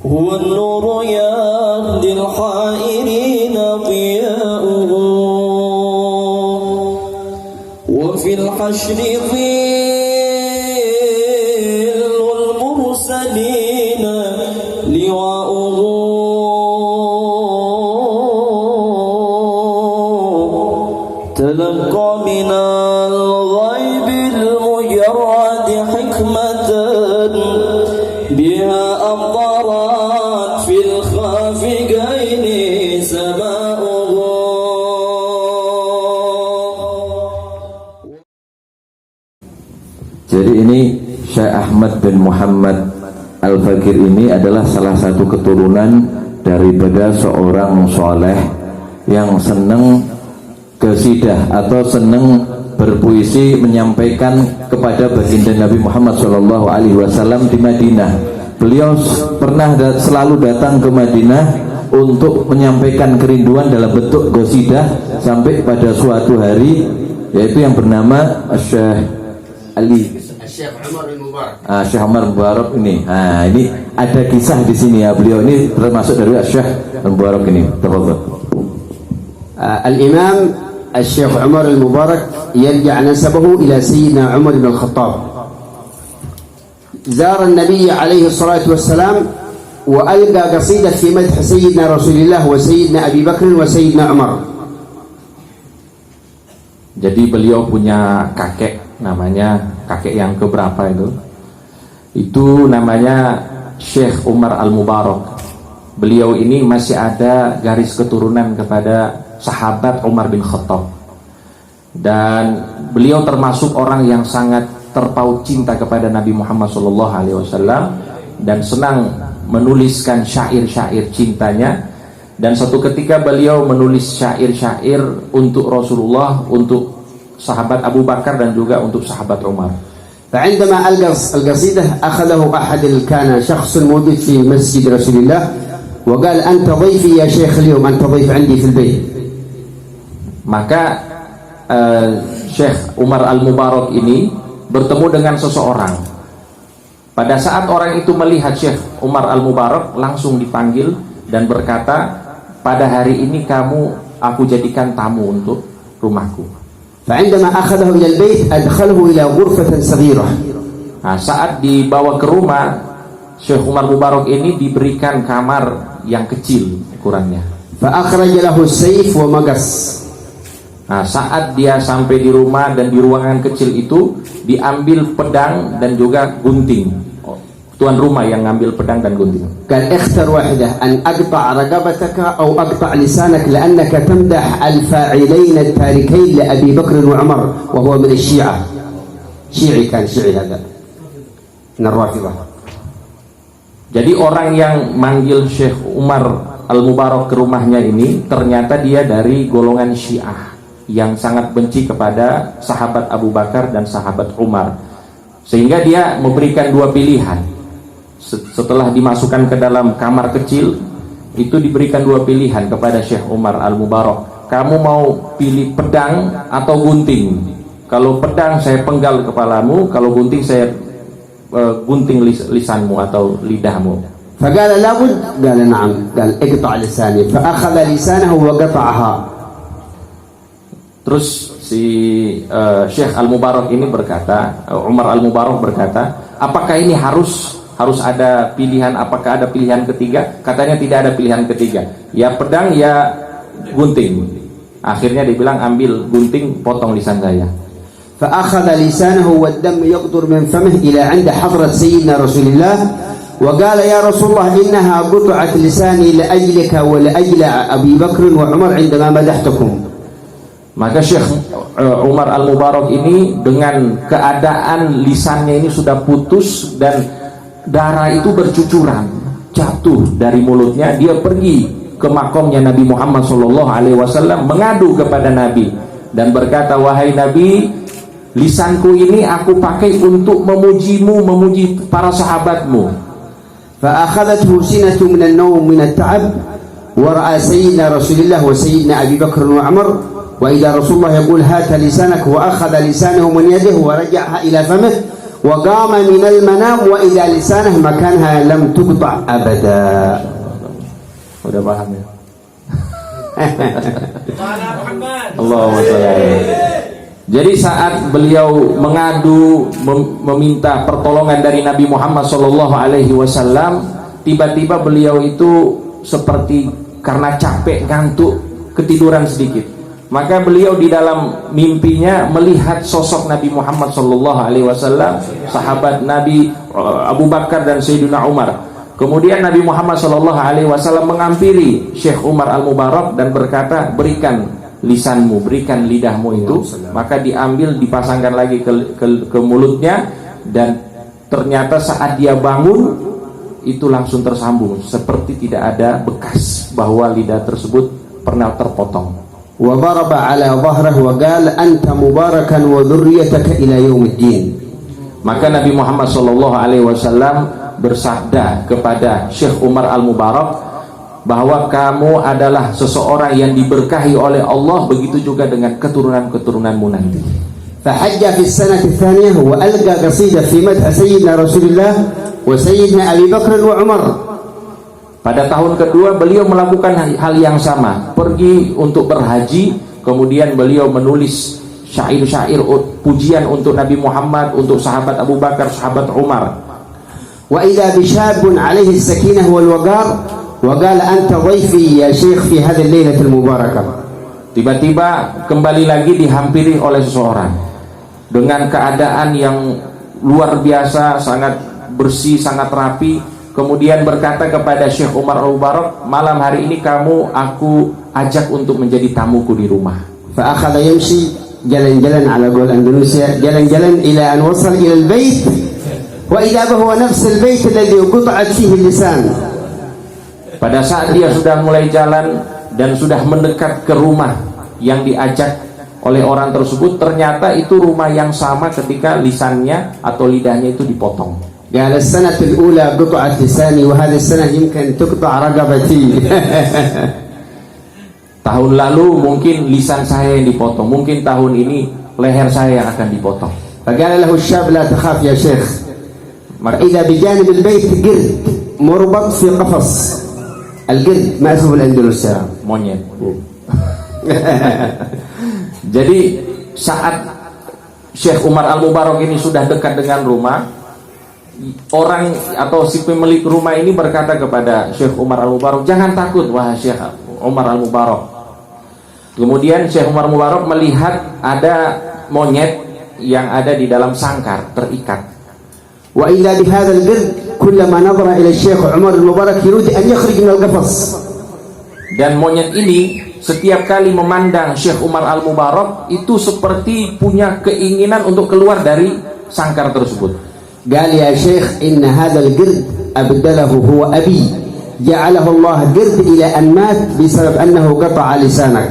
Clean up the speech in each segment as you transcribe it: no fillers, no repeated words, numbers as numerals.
هو النور يهدي الحائرين ضياؤه وفي الحشر ظل المرسلين لواؤه تلقى من الغيب المجرد حكمة بها أمطرت في الخافقين سماؤه. Jadi ini Syekh Ahmad bin Muhammad Al-Fakir ini adalah salah satu keturunan daripada seorang soleh yang senang qasidah atau senang berpuisi menyampaikan kepada baginda Nabi Muhammad SAW di Madinah. Beliau pernah selalu datang ke Madinah untuk menyampaikan kerinduan dalam bentuk qasidah sampai pada suatu hari, yaitu yang bernama Syekh Syekh Umar Mubarak ini. Nah, ini ada kisah di sini ya. Beliau ini termasuk dari Syekh Mubarak ini. Tafadhal. Al-Imam Syekh Umar Mubarak yarja' nasabahu ila Sayyidina Umar bin Al-Khattab. Zara an-Nabiy alaihi salatu wassalam wa alqa qasidah fi madh Sayyidina Rasulullah wa Sayyidina Abi Bakr wa Sayyidina Umar. Jadi beliau punya kakek, namanya kakek yang keberapa itu namanya Syekh Umar Al-Mubarak. Beliau ini masih ada garis keturunan kepada sahabat Umar bin Khattab, dan beliau termasuk orang yang sangat terpaut cinta kepada Nabi Muhammad SAW dan senang menuliskan syair-syair cintanya. Dan suatu ketika beliau menulis syair-syair untuk Rasulullah, untuk sahabat Abu Bakar dan juga untuk sahabat Umar. فعندما ألقى القصيدة أخذه أحد كان شخص موجود في مسجد رسول الله وقال أنت ضيفي يا شيخ اليوم أنت ضيف عندي في البيت. Maka Syekh Umar Al-Mubarak ini bertemu dengan seseorang. Pada saat orang itu melihat Syekh Umar Al-Mubarak, langsung dipanggil dan berkata, pada hari ini aku jadikan tamu untuk rumahku. فعندما أخذه إلى البيت أدخله إلى غرفة صغيرة. Nah, saat dibawa ke rumah, Syekh Umar Mubarak ini diberikan kamar yang kecil ukurannya. فأخرج له السيف ومقص. Nah, saat dia sampai di rumah dan di ruangan kecil itu, diambil pedang dan juga gunting. Tuan rumah yang ngambil pedang dan gunting. قال اختر واحدة أن أقطع رقبتك أو أقطع لسانك لأنك تمدح الفاعلين التاركين لأبي بكر وعمر وهو من الشيعة. شيعي كان شيعي هذا من الرافضة. Jadi orang yang manggil Syekh Umar Al-Mubarak ke rumahnya ini ternyata dia dari golongan Syiah yang sangat benci kepada sahabat Abu Bakar dan sahabat Umar, sehingga dia memberikan dua pilihan. Setelah dimasukkan ke dalam kamar kecil itu, diberikan dua pilihan kepada Syekh Umar Al-Mubarak. Kamu mau pilih pedang atau gunting? Kalau pedang saya penggal kepalamu, kalau gunting saya gunting lisanmu atau lidahmu. فقال لابد قال نعم قال اقطع لساني فأخذ لسانه وقطعها. Terus si Syekh Al-Mubarak ini berkata, Umar Al-Mubarak berkata, apakah ini harus ada pilihan, apakah ada pilihan ketiga? Katanya tidak ada pilihan ketiga, ya pedang ya gunting. Akhirnya dibilang ambil gunting, potong lisan saya. فأخذ لسانه والدم يقطر من فمه إلى عند حضرة سيدنا رسول الله وقال يا رسول الله إنها قطعت لساني لأجلك ولأجل أبي بكر وعمر عندما مدحتكم. Maka Syekh Umar Al-Mubarak ini dengan keadaan lisannya ini sudah putus dan darah itu bercucuran jatuh dari mulutnya, dia pergi ke makomnya Nabi Muhammad SAW mengadu kepada Nabi dan berkata, wahai Nabi, lisanku ini aku pakai untuk memujimu, memuji para sahabatmu. فأخذته سنة من النوم من التعب ورأى سيدنا رسول الله وسيدنا أبي بكر وعمر وإذا رسول الله يقول هات لسانك وأخذ لسانه من يده ورجعها إلى فمه وقام من المنام وإذا لسانه مكانها لم تقطع أبدا. Udah paham ya? Allahumma shalli alaihi. Jadi saat beliau mengadu meminta pertolongan dari Nabi Muhammad sallallahu alaihi wasallam, tiba-tiba beliau itu seperti karena capek, ngantuk, ketiduran sedikit. Maka beliau di dalam mimpinya melihat sosok Nabi Muhammad sallallahu alaihi wasallam, sahabat Nabi Abu Bakar dan Sayyidina Umar. Kemudian Nabi Muhammad sallallahu alaihi wasallam menghampiri Syekh Umar Al-Mubarak dan berkata, "Berikan lisanmu, berikan lidahmu itu." Maka diambil, dipasangkan lagi ke mulutnya, dan ternyata saat dia bangun itu langsung tersambung, seperti tidak ada bekas bahwa lidah tersebut pernah terpotong. وضرب على ظهره وقال أنت مباركا وذريتك إلى يوم الدين. Maka Nabi Muhammad sallallahu alaihi wasallam bersabda kepada Syekh Umar Al-Mubarak bahwa kamu adalah seseorang yang diberkahi oleh Allah, begitu juga dengan keturunan-keturunanmu nanti. فحج في السنة الثانية وألقى قصيدة في مدح سيدنا رسول الله وسيدنا أبي بكر وعمر. Pada tahun kedua beliau melakukan hal yang sama, pergi untuk berhaji, kemudian beliau menulis syair-syair pujian untuk Nabi Muhammad, untuk sahabat Abu Bakar, sahabat Umar. وإذا بشاب عليه السكينة والوقار وقال أنت ضيفي يا شيخ في هذه الليلة المباركة. Tiba-tiba kembali lagi dihampiri oleh seseorang dengan keadaan yang luar biasa, sangat bersih, sangat rapi. Kemudian berkata kepada Syekh Umar Al-Mubarak, malam hari ini aku ajak untuk menjadi tamuku di rumah. فأخذ يمشي jalan-jalan على قول أندونيسيا jalan-jalan إلى أن وصل إلى البيت وإذا هو نفس البيت الذي قطعت فيه اللسان. Pada saat dia sudah mulai jalan dan sudah mendekat ke rumah yang diajak oleh orang tersebut, ternyata itu rumah yang sama ketika lisannya atau lidahnya itu dipotong. قال السنة الأولى قطعت لساني وهذه السنة يمكن تقطع رقبتي. Tahun lalu mungkin lisan saya yang dipotong, mungkin tahun ini leher saya yang akan dipotong. فقال له الشاب لا تخاف يا شيخ إذا بجانب البيت قرد مربط في قفص. القرد ما اسمه بالأندلسية monyet. Jadi saat Syekh Umar Al-Mubarak ini sudah dekat dengan rumah, orang atau si pemilik rumah ini berkata kepada Syekh Umar Al-Mubarak, jangan takut wahai Syekh Umar Al-Mubarak. Kemudian Syekh Umar Al-Mubarak melihat ada monyet yang ada di dalam sangkar terikat. Wa idza bihadzal bird kullama nadhara ila Syekh Umar Al-Mubarak yurid an yakhrij min al-qafas. Dan monyet ini setiap kali memandang Syekh Umar Al-Mubarak itu seperti punya keinginan untuk keluar dari sangkar tersebut. قال يا شيخ إن هذا القرد أبدله هو أبي جعله الله قرد إلى أن مات بسبب أنه قطع لسانك.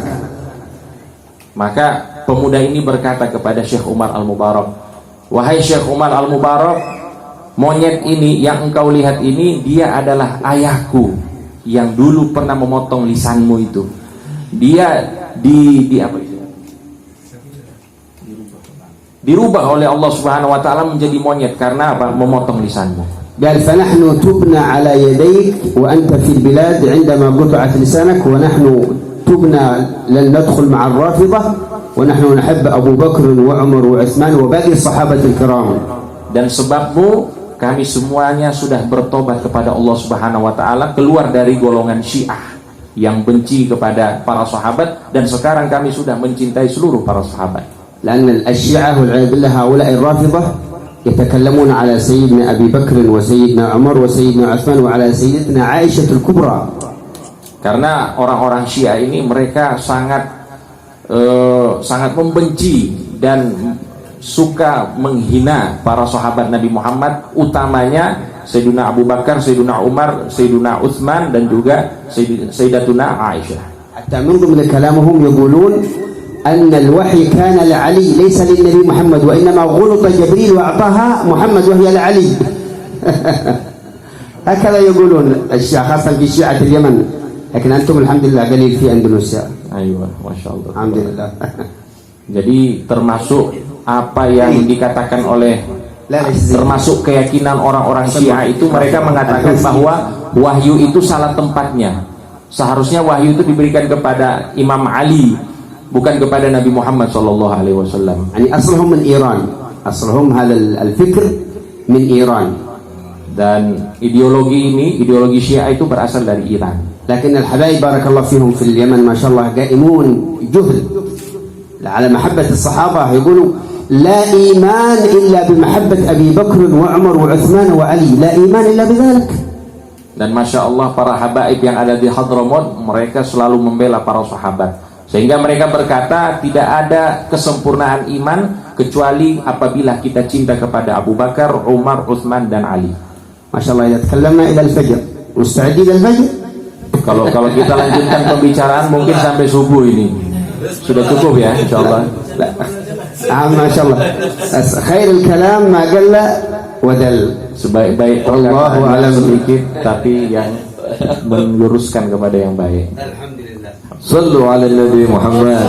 Maka pemuda ini berkata kepada Syekh Umar Al-Mubarak, wahai Syekh Umar Al-Mubarak, monyet ini yang engkau lihat ini dia adalah ayahku yang dulu pernah memotong lisanmu itu. Dia dirubah oleh Allah Subhanahu wa taala menjadi monyet karena apa? Memotong lisanmu. قال فنحن تبنى على يديك وأنت في البلاد عندما قطعت لسانك ونحن تبنى لن ندخل مع الرافضة ونحن نحب أبو بكر وعمر وعثمان وباقي الصحابة الكرام. Dan sebabmu kami semuanya sudah bertobat kepada Allah Subhanahu wa taala, keluar dari golongan Syiah yang benci kepada para sahabat, dan sekarang kami sudah mencintai seluruh para sahabat. لأن الشيعة والعياذ بالله هؤلاء الرافضة يتكلمون على سيدنا أبي بكر وسيدنا عمر وسيدنا عثمان وعلى سيدتنا عائشة الكبرى. Karena orang-orang Syiah ini mereka sangat membenci dan suka menghina para sahabat Nabi Muhammad, utamanya Sayyidina Abu Bakar, Sayyidina Umar, Sayyidina Utsman dan juga Sayyidatuna Aisyah. Hatta min dhimn kalamihim yaqulun أن الوحي كان لعلي ليس للنبي محمد وإنما غلط جبريل وأعطاها محمد وهي لعلي. هكذا يقولون الشيعة خاصة في شيعة اليمن، لكن أنتم الحمد لله قليل في أندونيسيا. أيوة ما شاء الله. الحمد لله. Jadi termasuk apa yang dikatakan oleh Termasuk keyakinan orang-orang Syiah itu, mereka mengatakan bahwa wahyu itu salah tempatnya. Seharusnya wahyu itu diberikan kepada Imam Ali, bukan kepada Nabi Muhammad SAW. Yani asluhum min Iran, asluhum hal al-fikr min Iran. Dan ideologi ini, ideologi Syiah itu berasal dari Iran. لكن الحبايب بارك الله فيهم في اليمن ما شاء الله قائمون جهد على محبة الصحابة، يقولوا لا إيمان إلا بمحبة أبي بكر وعمر وعثمان وعلي، لا إيمان إلا بذلك. Dan Masya Allah, para habaib yang ada di Hadramaut, mereka selalu membela para sahabat, sehingga mereka berkata tidak ada kesempurnaan iman kecuali apabila kita cinta kepada Abu Bakar, Umar, Utsman dan Ali. Masya Allah, إذا تكلمنا إلى الفجر مستعد إلى الفجر. Kalau kita lanjutkan pembicaraan mungkin sampai subuh ini. Sudah cukup ya, insyaallah. Masya Allah. Khairul kalam ma qalla wa dal. Sebaik-baik Allahu a'lam sedikit tapi yang meluruskan kepada yang baik. Sallu ala Nabi Muhammad.